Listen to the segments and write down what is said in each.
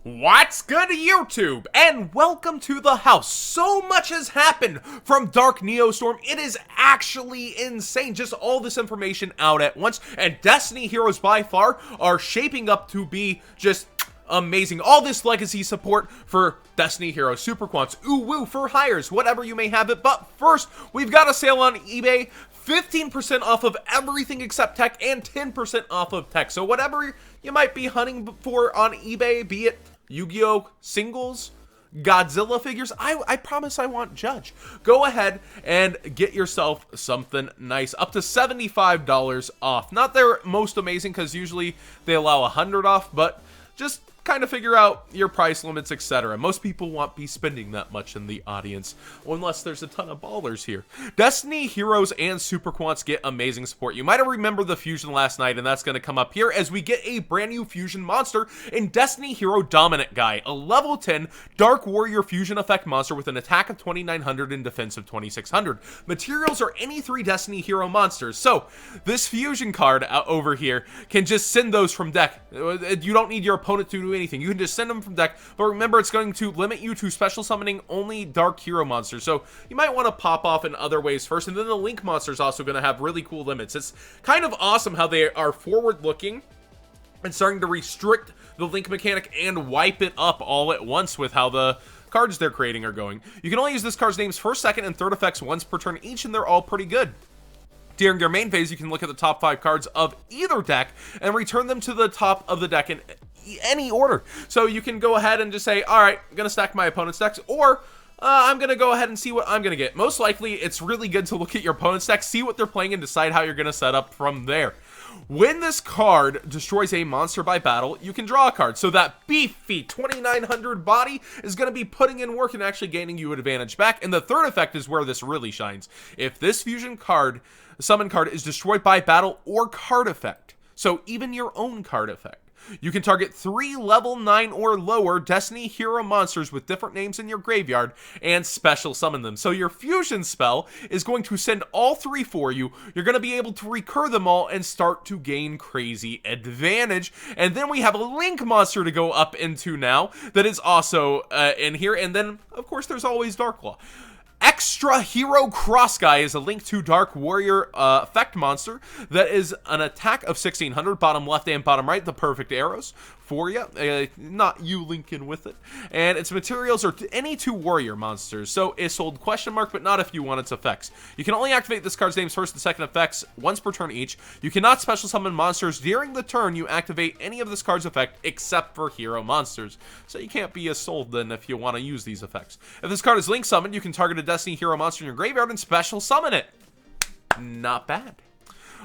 What's good, YouTube? And welcome to the house. So much has happened from Dark Neostorm. It is actually insane. Just all this information out at once. And Destiny heroes by far are shaping up to be just amazing. All this legacy support for Destiny heroes, super quants, ooh woo for hires, whatever you may have it. But first, we've got a sale on eBay. 15% off of everything except tech and 10% off of tech. So whatever you might be hunting for on eBay, be it Yu-Gi-Oh! Singles, Godzilla figures, I promise I want Judge. Go ahead and get yourself something nice. Up to $75 off. Not their most amazing because usually they allow $100 off, but just kind of figure out your price limits, etc. Most people won't be spending that much in the audience unless there's a ton of ballers here. Destiny heroes and super quants get amazing support. You might have remembered the fusion last night, and that's going to come up here as we get a brand new fusion monster in Destiny Hero Dominant Guy, a level 10 Dark Warrior fusion effect monster with an attack of 2900 and defense of 2600. Materials are any 3 Destiny Hero monsters. So this fusion card over here can just send those from deck. You don't need your opponent to do anything. You can just send them from deck, but remember, it's going to limit you to special summoning only Dark Hero monsters, so you might want to pop off in other ways first. And then the Link monster is also going to have really cool limits. It's kind of awesome how they are forward looking and starting to restrict the Link mechanic and wipe it up all at once with how the cards they're creating are going. You can only use this card's names first, second, and third effects once per turn each, and they're all pretty good. During your main phase, you can look at the top 5 cards of either deck and return them to the top of the deck in any order. So you can go ahead and just say, all right, I'm going to stack my opponent's decks, or I'm going to go ahead and see what I'm going to get. Most likely, it's really good to look at your opponent's deck, see what they're playing, and decide how you're going to set up from there. When this card destroys a monster by battle, you can draw a card. So that beefy 2900 body is going to be putting in work and actually gaining you an advantage back. And the third effect is where this really shines. If this fusion card, summon card, is destroyed by battle or card effect, so even your own card effect, you can target 3 level 9 or lower Destiny hero monsters with different names in your graveyard and special summon them. So your fusion spell is going to send all 3 for you. You're going to be able to recur them all and start to gain crazy advantage. And then we have a Link monster to go up into now that is also in here. And then, of course, there's always Darklaw. Extra Hero Cross Guy is a Link to Dark Warrior effect monster that is an attack of 1600, bottom left and bottom right, the perfect arrows for you, not you linking with it. And its materials are any 2 warrior monsters, so it's sold question mark, but not if you want its effects. You can only activate this card's names first and second effects once per turn each. You cannot special summon monsters during the turn you activate any of this card's effect except for hero monsters, so you can't be as sold then if you want to use these effects. If this card is Link summoned, you can target a Destiny hero monster in your graveyard and special summon it. Not bad.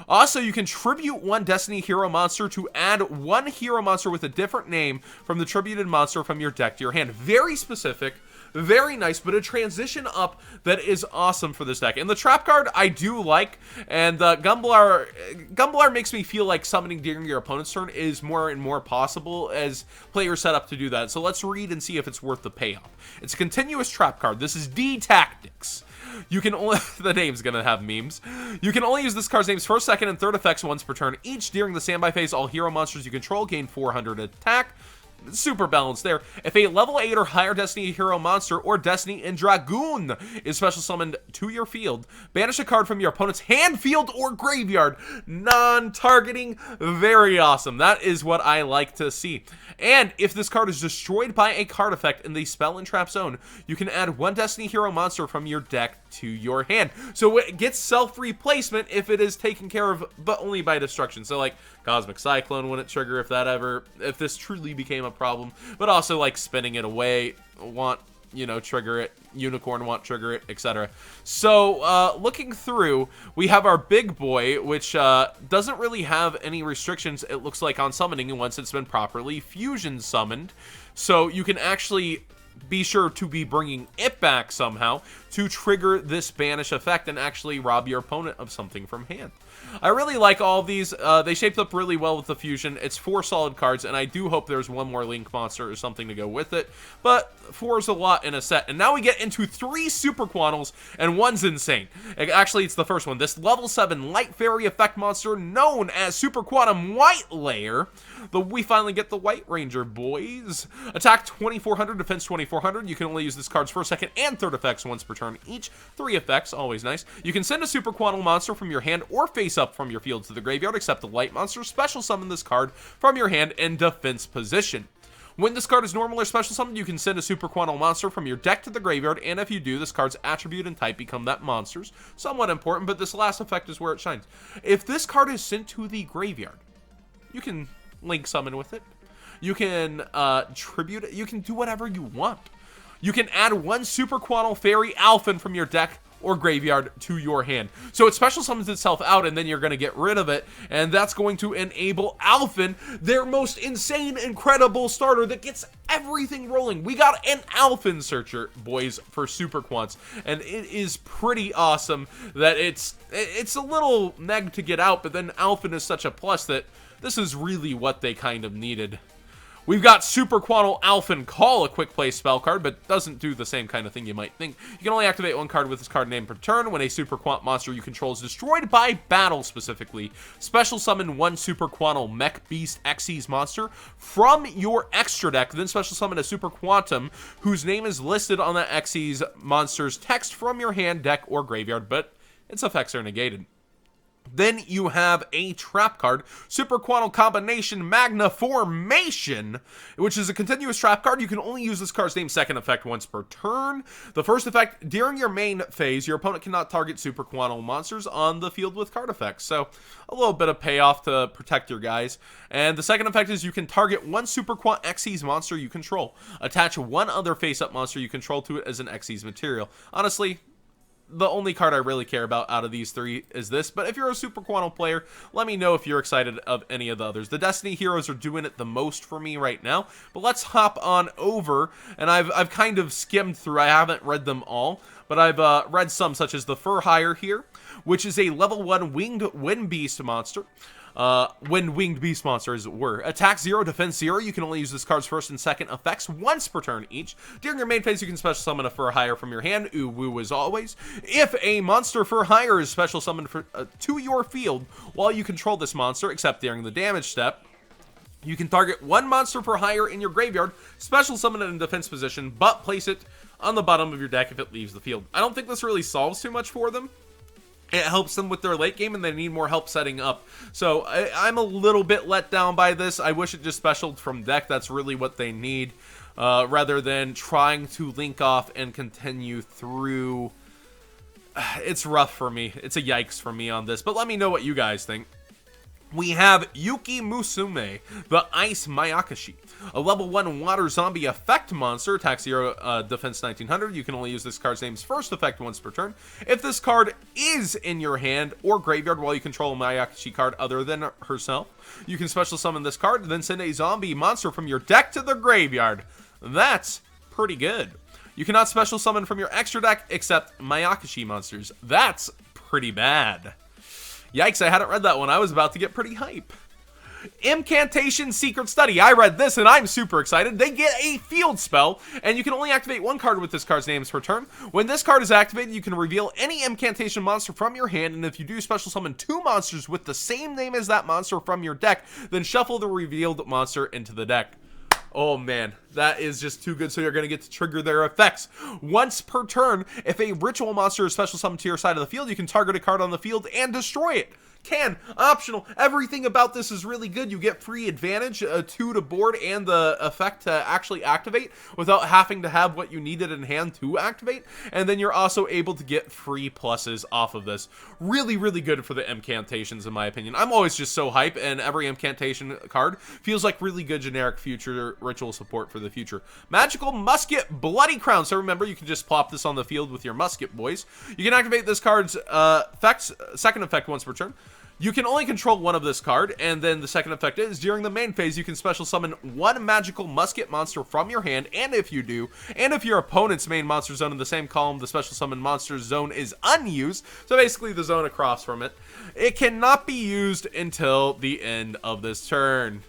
Also, you can tribute 1 Destiny hero monster to add 1 hero monster with a different name from the tributed monster from your deck to your hand. Very specific, very nice, but a transition up that is awesome for this deck. And the trap card I do like, and the Gumblar makes me feel like summoning during your opponent's turn is more and more possible as players set up to do that. So let's read and see if it's worth the payoff. It's a continuous trap card. This is D Tactics. You can only, the name's gonna have memes. You can only use this card's names first, second, and third effects once per turn each. During the standby phase, all hero monsters you control gain 400 attack. Super balanced there. If a level 8 or higher Destiny hero monster or Destiny and Dragoon is special summoned to your field, banish a card from your opponent's hand, field, or graveyard. Non-targeting. Very awesome. That is what I like to see. And if this card is destroyed by a card effect in the spell and trap zone, you can add 1 Destiny hero monster from your deck to your hand. So it gets self-replacement if it is taken care of, but only by destruction. So like Cosmic Cyclone wouldn't trigger if this truly became a problem, but also like spinning it away won't, trigger it, Unicorn won't trigger it, etc. So looking through, we have our big boy, which doesn't really have any restrictions, it looks like, on summoning once it's been properly fusion summoned. So you can actually be sure to be bringing it back somehow to trigger this banish effect and actually rob your opponent of something from hand. I really like all of these. They shaped up really well with the fusion. It's 4 solid cards, and I do hope there's one more Link monster or something to go with it. But 4 is a lot in a set. And now we get into 3 Super Quantals, and 1's insane. Actually, it's the first one. This level 7 Light Fairy effect monster known as Super Quantum White Layer. We finally get the White Ranger, boys. Attack 2400, defense 2400. You can only use this card's first, second, and third effects once per turn each. 3 effects, always nice. You can send a Super Quantal monster from your hand or face up from your field to the graveyard, except the light monster. Special summon this card from your hand in defense position. When this card is normal or special summoned, you can send a Super Quantal monster from your deck to the graveyard, and if you do, this card's attribute and type become that monster's. Somewhat important, but this last effect is where it shines. If this card is sent to the graveyard, you can Link summon with it. You can tribute it. You can do whatever you want. You can add 1 Super Quantal Fairy Alphen from your deck or graveyard to your hand. So it special summons itself out, and then you're going to get rid of it, and that's going to enable Alphen, their most insane, incredible starter that gets everything rolling. We got an Alphen Searcher, boys, for Super Quants, and it is pretty awesome that it's a little neg to get out, but then Alphen is such a plus that this is really what they kind of needed. We've got Super Quantal Alphen Call, a quick play spell card, but doesn't do the same kind of thing you might think. You can only activate 1 card with this card name per turn. When a Super Quant monster you control is destroyed by battle specifically, special summon 1 Super Quantal Mech Beast Xyz monster from your extra deck, then special summon a Super Quantum whose name is listed on the Xyz monster's text from your hand, deck, or graveyard, but its effects are negated. Then you have a trap card, Super Quantal Combination Magna Formation, which is a continuous trap card. You can only use this card's name's second effect once per turn. The first effect, during your main phase, your opponent cannot target Super Quantal monsters on the field with card effects. So a little bit of payoff to protect your guys. And the second effect is you can target 1 Super Quant Xyz monster you control. Attach 1 other face-up monster you control to it as an Xyz material. Honestly, the only card I really care about out of these 3 is this, but if you're a Super Quantal player, let me know if you're excited of any of the others. The Destiny heroes are doing it the most for me right now, but let's hop on over, and I've kind of skimmed through. I haven't read them all, but I've read some, such as the Fur Hire here, which is a level 1 Winged Wind Beast monster. Winged Beast monster, as it were. Attack 0, defense 0. You can only use this card's first and second effects once per turn each. During your main phase, you can special summon a Fur Hire from your hand. Ooh, woo as always. If a monster Fur Hire is special summoned to your field while you control this monster, except during the damage step, you can target 1 monster Fur Hire in your graveyard, special summon it in defense position, but place it on the bottom of your deck if it leaves the field. I don't think this really solves too much for them. It helps them with their late game, and they need more help setting up. So I'm a little bit let down by this. I wish it just specialed from deck. That's really what they need, rather than trying to link off and continue through. It's rough for me. It's a yikes for me on this. But let me know what you guys think. We have Yuki Musume, the Ice Mayakashi, a level 1 water zombie effect monster, attack 0, defense 1900. You can only use this card's name's first effect once per turn. If this card is in your hand or graveyard while you control a Mayakashi card other than herself, you can special summon this card, then send a zombie monster from your deck to the graveyard. That's pretty good. You cannot special summon from your extra deck except Mayakashi monsters. That's pretty bad. Yikes, I hadn't read that one. I was about to get pretty hype. Impcantation Secret Study. I read this and I'm super excited. They get a field spell, and you can only activate 1 card with this card's names per turn. When this card is activated, you can reveal any Impcantation monster from your hand, and if you do special summon 2 monsters with the same name as that monster from your deck, then shuffle the revealed monster into the deck. Oh man, that is just too good, so you're going to get to trigger their effects. Once per turn, if a ritual monster is special summoned to your side of the field, you can target a card on the field and destroy it. Can, optional, everything about this is really good. You get free advantage to board and the effect to actually activate without having to have what you needed in hand to activate, and then you're also able to get free pluses off of this. Really, really good for the incantations in my opinion. I'm always just so hype, and every incantation card feels like really good generic future ritual support for the future. Magical Musket Bloody Crown. So remember, you can just plop this on the field with your musket boys. You can activate this card's second effect once per turn. You can only control one of this card, and then the second effect is, during the main phase, you can special summon one magical musket monster from your hand, and if you do, and if your opponent's main monster zone in the same column, the special summon monster zone is unused, so basically the zone across from it, it cannot be used until the end of this turn.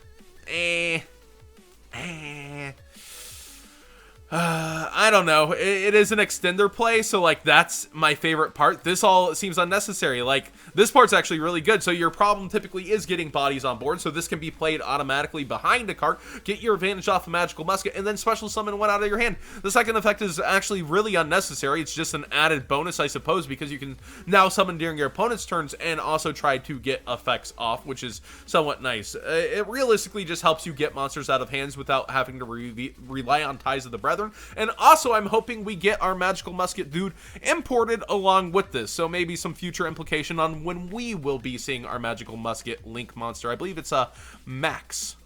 I don't know. It is an extender play, so like that's my favorite part. This all seems unnecessary. Like this part's actually really good. So your problem typically is getting bodies on board. So this can be played automatically behind a card, get your advantage off a magical musket, and then special summon one out of your hand. The second effect is actually really unnecessary. It's just an added bonus, I suppose, because you can now summon during your opponent's turns and also try to get effects off, which is somewhat nice. It realistically just helps you get monsters out of hands without having to rely on Ties of the Brethren. And also, I'm hoping we get our magical musket dude imported along with this, so maybe some future implication on when we will be seeing our magical musket link monster. I believe it's a Max.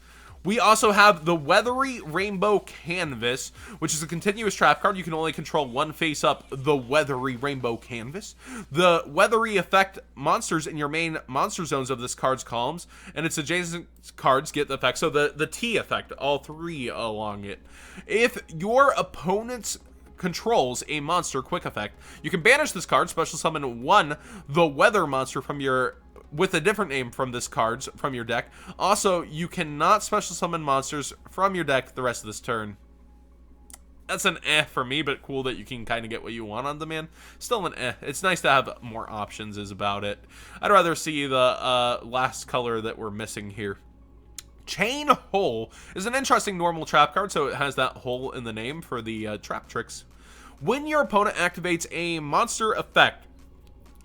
We also have the Weathery Rainbow Canvas, which is a continuous trap card. You can only control one face up the Weathery Rainbow Canvas. The Weathery effect monsters in your main monster zones of this card's columns, and its adjacent cards get the effect. So the T effect, all three along it. If your opponent's controls a monster quick effect, you can banish this card, special summon one the weather monster from your with a different name from this cards from your deck. Also, you cannot special summon monsters from your deck the rest of this turn. That's an for me, but cool that you can kind of get what you want on demand. Still an It's nice to have more options is about it. I'd rather see the last color that we're missing here. Chain Hole is an interesting normal trap card, so it has that hole in the name for the trap tricks. When your opponent activates a monster effect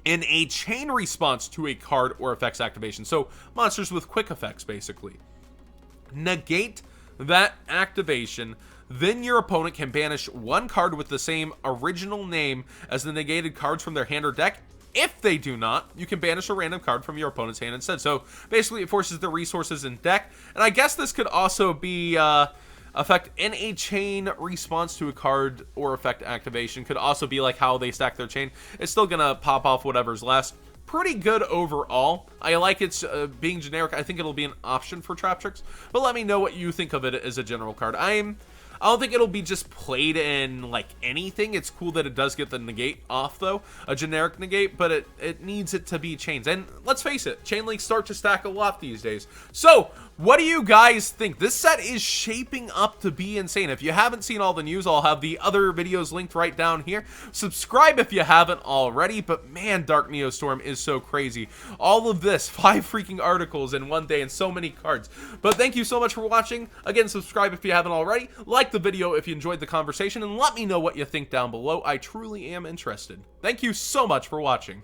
in a chain response to a card or effect's activation, so monsters with quick effects basically, negate that activation, then your opponent can banish one card with the same original name as the negated cards from their hand or deck. If they do not, you can banish a random card from your opponent's hand instead. So basically it forces the resources in deck, and I guess this could also be effect in a chain response to a card or effect activation. Could also be like how they stack their chain. It's still gonna pop off whatever's last. Pretty good overall. I like its being generic. I think it'll be an option for trap tricks, but let me know what you think of it as a general card. I don't think it'll be just played in like anything. It's cool that it does get the negate off though, a generic negate, but it needs it to be chains. And let's face it, chain links start to stack a lot these days. So what do you guys think? This set is shaping up to be insane. If you haven't seen all the news, I'll have the other videos linked right down here. Subscribe if you haven't already, but man, Dark Neostorm is so crazy. All of this, 5 freaking articles in one day and so many cards. But thank you so much for watching. Again, subscribe if you haven't already. Like the video if you enjoyed the conversation, and let me know what you think down below. I truly am interested. Thank you so much for watching.